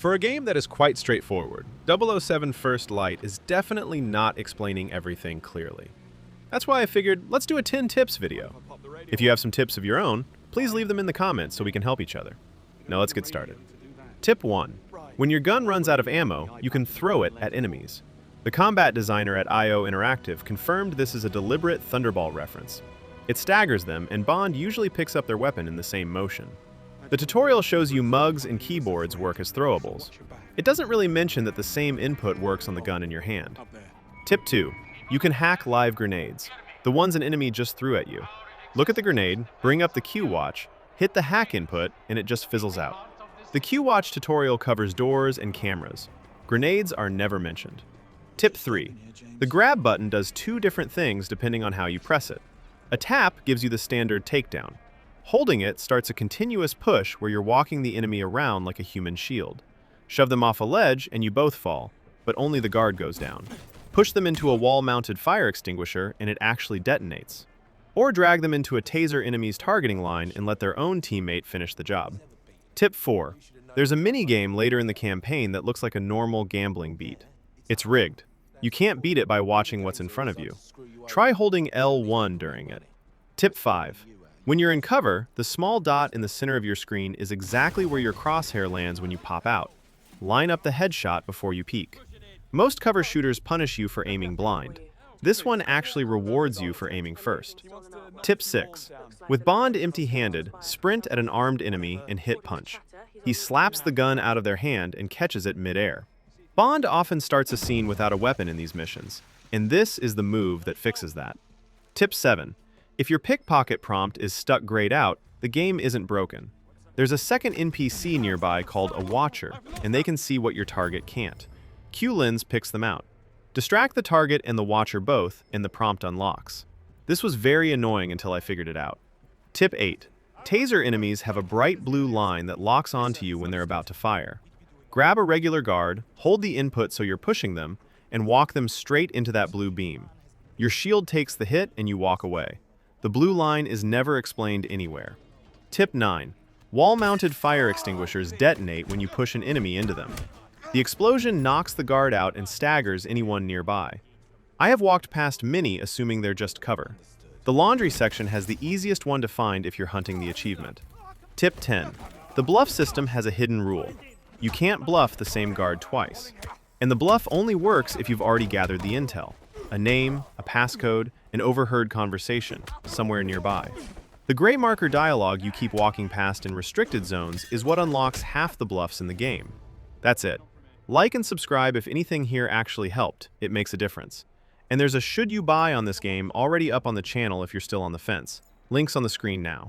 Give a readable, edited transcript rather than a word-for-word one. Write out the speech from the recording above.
For a game that is quite straightforward, 007 First Light is definitely not explaining everything clearly. That's why I figured, let's do a 10 tips video. If you have some tips of your own, please leave them in the comments so we can help each other. Now let's get started. Tip 1. When your gun runs out of ammo, you can throw it at enemies. The combat designer at IO Interactive confirmed this is a deliberate Thunderball reference. It staggers them, and Bond usually picks up their weapon in the same motion. The tutorial shows you mugs and keyboards work as throwables. It doesn't really mention that the same input works on the gun in your hand. Tip 2. You can hack live grenades, the ones an enemy just threw at you. Look at the grenade, bring up the Q watch, hit the hack input, and it just fizzles out. The Q watch tutorial covers doors and cameras. Grenades are never mentioned. Tip 3. The grab button does two different things depending on how you press it. A tap gives you the standard takedown. Holding it starts a continuous push where you're walking the enemy around like a human shield. Shove them off a ledge and you both fall, but only the guard goes down. Push them into a wall-mounted fire extinguisher and it actually detonates. Or drag them into a taser enemy's targeting line and let their own teammate finish the job. Tip 4. There's a mini-game later in the campaign that looks like a normal gambling beat. It's rigged. You can't beat it by watching what's in front of you. Try holding L1 during it. Tip 5. When you're in cover, the small dot in the center of your screen is exactly where your crosshair lands when you pop out. Line up the headshot before you peek. Most cover shooters punish you for aiming blind. This one actually rewards you for aiming first. Tip 6. With Bond empty-handed, sprint at an armed enemy and hit punch. He slaps the gun out of their hand and catches it mid-air. Bond often starts a scene without a weapon in these missions, and this is the move that fixes that. Tip 7. If your pickpocket prompt is stuck grayed out, the game isn't broken. There's a second NPC nearby called a Watcher, and they can see what your target can't. Q-Lens picks them out. Distract the target and the Watcher both, and the prompt unlocks. This was very annoying until I figured it out. Tip 8. Taser enemies have a bright blue line that locks onto you when they're about to fire. Grab a regular guard, hold the input so you're pushing them, and walk them straight into that blue beam. Your shield takes the hit and you walk away. The blue line is never explained anywhere. Tip 9. Wall-mounted fire extinguishers detonate when you push an enemy into them. The explosion knocks the guard out and staggers anyone nearby. I have walked past many assuming they're just cover. The laundry section has the easiest one to find if you're hunting the achievement. Tip 10. The bluff system has a hidden rule. You can't bluff the same guard twice. And the bluff only works if you've already gathered the intel. A name, a passcode, an overheard conversation, somewhere nearby. The gray marker dialogue you keep walking past in restricted zones is what unlocks half the bluffs in the game. That's it. Like and subscribe if anything here actually helped. It makes a difference. And there's a should you buy on this game already up on the channel if you're still on the fence. Links on the screen now.